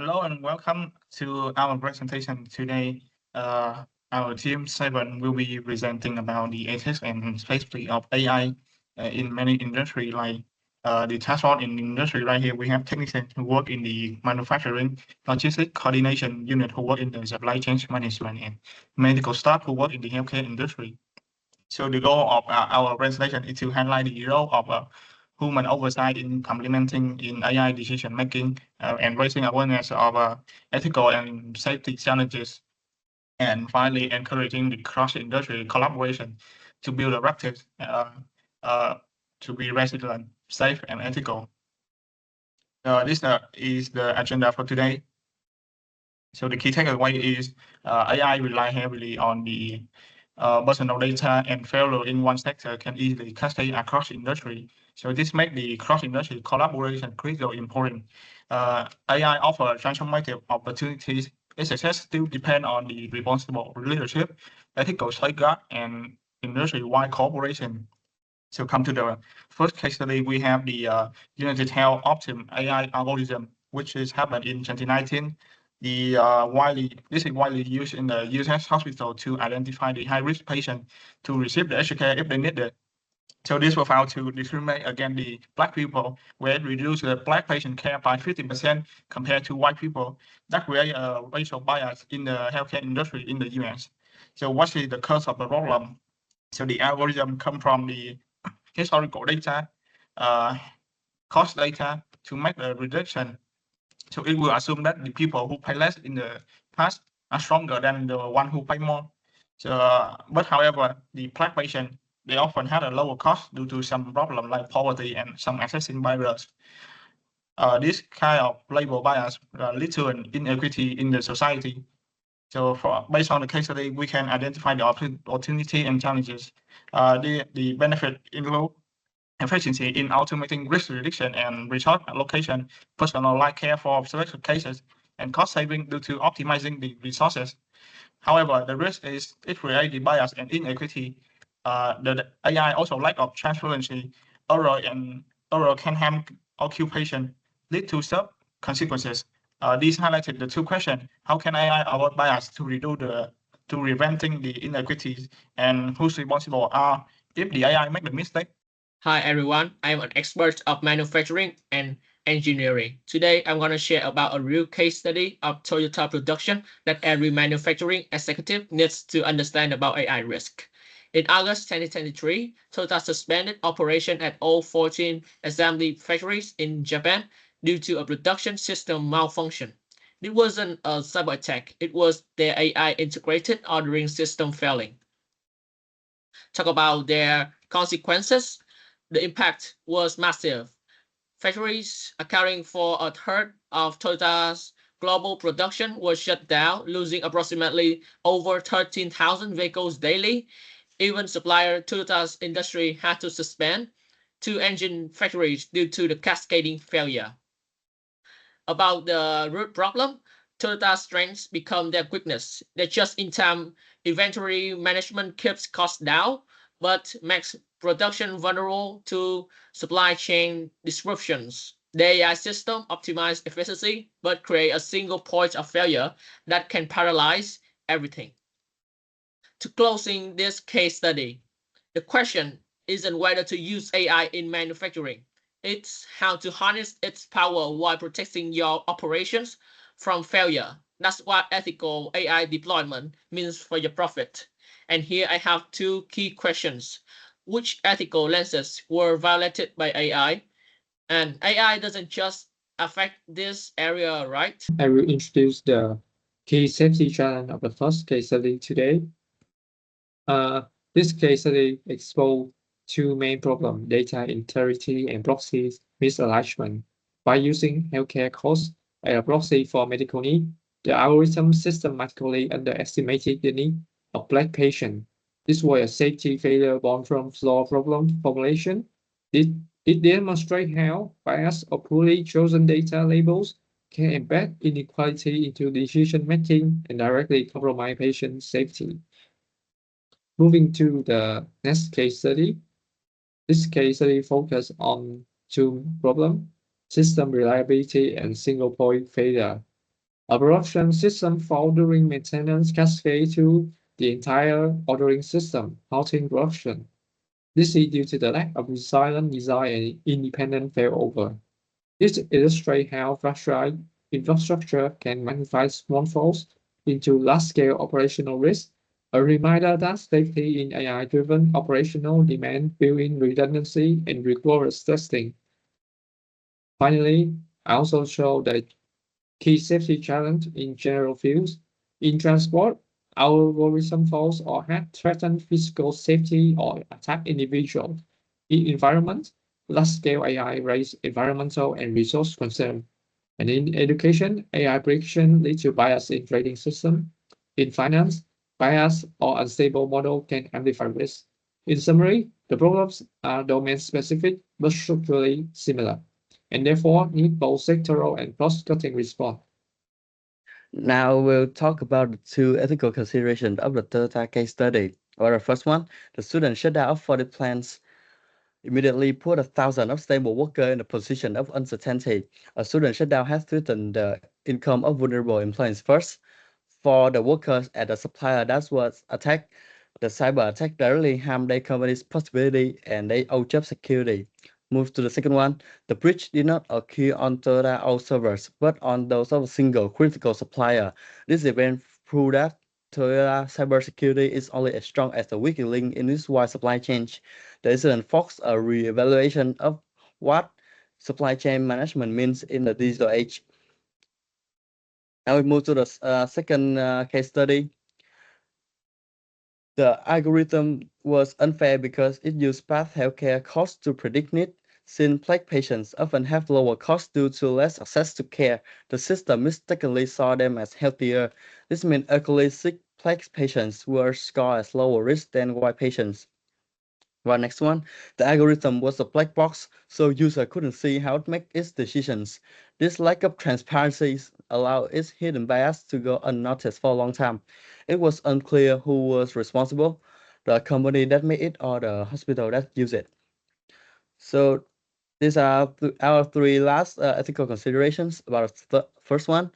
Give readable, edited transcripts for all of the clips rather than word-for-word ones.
Hello and welcome to our presentation today. Our team 7 will be presenting about the ethics and safety of AI in many industries like the task force in industry right here. We have technicians who work in the manufacturing, logistics coordination unit who work in the supply chain management and medical staff who work in the healthcare industry. So the goal of our presentation is to highlight the role of human oversight in implementing in AI decision making and raising awareness of ethical and safety challenges, and finally encouraging the cross-industry collaboration to build a practice uh, to be resilient, safe, and ethical. This is the agenda for today. So the key takeaway is AI rely heavily on the personal data, and failure in one sector can easily cascade across industry. So this makes the cross-industry collaboration critically important. AI offers transformative opportunities. Its success still depends on the responsible leadership, ethical safeguard, and industry-wide cooperation. So come to the first case study, we have the United Health Optim AI algorithm, which is happened in 2019. This is widely used in the US hospital to identify the high-risk patient to receive the extra care if they need it. So this was found to discriminate against the Black people, where it reduced the Black patient care by 50% compared to white people. That creates a racial bias in the healthcare industry in the US. So what is the cause of the problem? So the algorithm come from the historical data, cost data to make the reduction. So it will assume that the people who pay less in the past are stronger than the one who pay more. So, but however, the Black patient, they often had a lower cost due to some problem like poverty and some accessing barriers. This kind of labor bias leads to an inequity in the society. So based on the case study, we can identify the opportunity and challenges. The benefit include efficiency in automating risk reduction and resource allocation, personalized care for selected cases, and cost saving due to optimizing the resources. However, the risk is it creates the bias and inequity. The AI also lack of transparency. Error can harm occupation, lead to sub consequences. These highlighted the two questions: how can AI avoid bias to preventing the inequities, and who's responsible are if the AI make the mistake. Hi everyone, I'm an expert of manufacturing and engineering. Today I'm going to share about a real case study of Toyota production that every manufacturing executive needs to understand about AI risk. In August 2023, Toyota suspended operation at all 14 assembly factories in Japan due to a production system malfunction. It wasn't a cyber attack, it was their AI integrated ordering system failing. Talk about their consequences. The impact was massive. Factories accounting for a third of Toyota's global production were shut down, losing approximately over 13,000 vehicles daily. Even supplier Toyota's industry had to suspend 2 engine factories due to the cascading failure. About the root problem, Toyota's strengths become their weakness. Their just-in-time inventory management keeps costs down, but makes production vulnerable to supply chain disruptions. The AI system optimizes efficiency, but create a single point of failure that can paralyze everything. To closing this case study, the question isn't whether to use AI in manufacturing. It's how to harness its power while protecting your operations from failure. That's what ethical AI deployment means for your profit. And here I have two key questions. Which ethical lenses were violated by AI? And AI doesn't just affect this area, right? I will introduce the key safety challenge of the first case study today. This case study exposed two main problems: data integrity and proxy misalignment. By using healthcare costs as a proxy for medical need, the algorithm systematically underestimated the need of Black patients. This was a safety failure born from flawed problem formulation. It demonstrates how biased or poorly chosen data labels can embed inequality into decision making and directly compromise patient safety. Moving to the next case study. This case study focuses on two problems: system reliability and single point failure. A production system fault during maintenance cascades to the entire ordering system, halting production. This is due to the lack of resilient design and independent failover. This illustrates how fragile infrastructure can magnify small faults into large-scale operational risk, a reminder that safety in AI-driven operational demand built-in redundancy and rigorous testing. Finally, I also show the key safety challenge in general fields. In transport, algorithm faults or hack threaten physical safety or attack individuals. In environment, large-scale AI raise environmental and resource concerns. And in education, AI prediction leads to bias in trading system. In finance, bias or unstable model can amplify risk. In summary, the problems are domain-specific but structurally similar, and therefore need both sectoral and cross-cutting response. Now we'll talk about the two ethical considerations of the Toyota case study. Or the first one, the student shut down for the plans immediately put 1,000 of stable workers in a position of uncertainty. A student shutdown has threatened the income of vulnerable employees first. For the workers at the supplier that was attacked, the cyber attack directly harmed their company's possibility and their own job security. Move to the second one. The breach did not occur on Toyota own servers, but on those of a single critical supplier. This event proved that Toyota cybersecurity is only as strong as the weak link in its wide supply chain. The incident forced a re-evaluation of what supply chain management means in the digital age. Now we move to the second case study. The algorithm was unfair because it used past healthcare costs to predict need. Since plague patients often have lower costs due to less access to care, the system mistakenly saw them as healthier. This meant alcoholic sick plague patients were scored as lower risk than white patients. Well, next one, the algorithm was a black box, so user couldn't see how to make its decisions. This lack of transparency allowed its hidden bias to go unnoticed for a long time. It was unclear who was responsible, the company that made it or the hospital that used it. So these are our three last ethical considerations about the first one.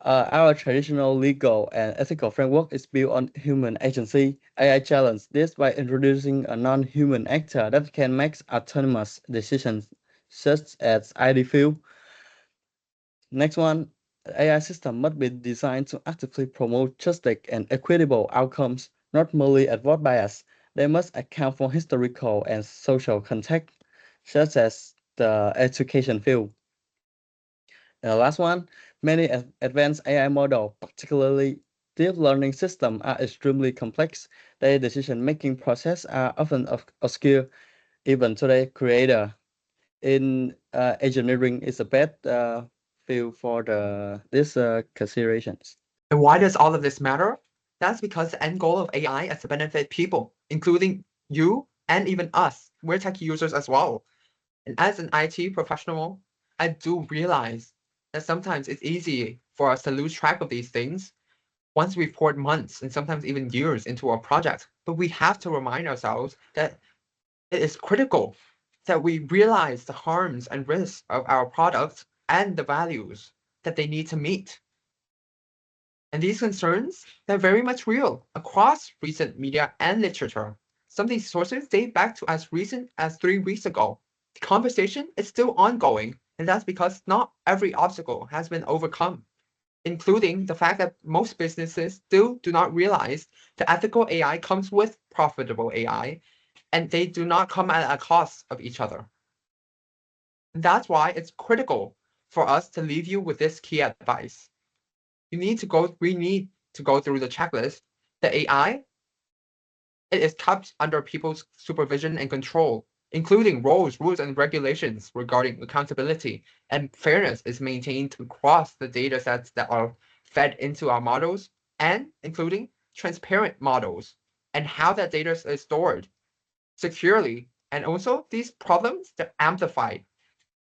Our traditional legal and ethical framework is built on human agency. AI challenges this by introducing a non-human actor that can make autonomous decisions, such as ID field. Next one, AI system must be designed to actively promote justice and equitable outcomes, not merely avoid bias. They must account for historical and social context, such as the education field. And the last one, many advanced AI models, particularly deep learning systems, are extremely complex. Their decision-making process are often obscure. Even today, creator in engineering is a bad field for these considerations. And why does all of this matter? That's because the end goal of AI is to benefit people, including you and even us. We're tech users as well. And as an IT professional, I do realize that sometimes it's easy for us to lose track of these things once we've poured months and sometimes even years into a project. But we have to remind ourselves that it is critical that we realize the harms and risks of our products and the values that they need to meet. And these concerns, they're very much real across recent media and literature. Some of these sources date back to as recent as 3 weeks ago. The conversation is still ongoing, and that's because not every obstacle has been overcome, including the fact that most businesses still do not realize that ethical AI comes with profitable AI, and they do not come at a cost of each other. And that's why it's critical for us to leave you with this key advice. We need to go through the checklist. The AI, it is kept under people's supervision and control, including roles, rules, and regulations regarding accountability, and fairness is maintained across the data sets that are fed into our models, and including transparent models and how that data is stored securely. And also these problems, they're amplified,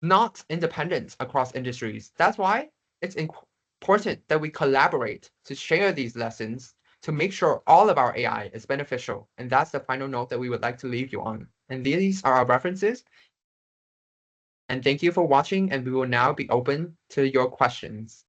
not independent across industries. That's why it's important that we collaborate to share these lessons to make sure all of our AI is beneficial. And that's the final note that we would like to leave you on. And these are our references. And thank you for watching, and we will now be open to your questions.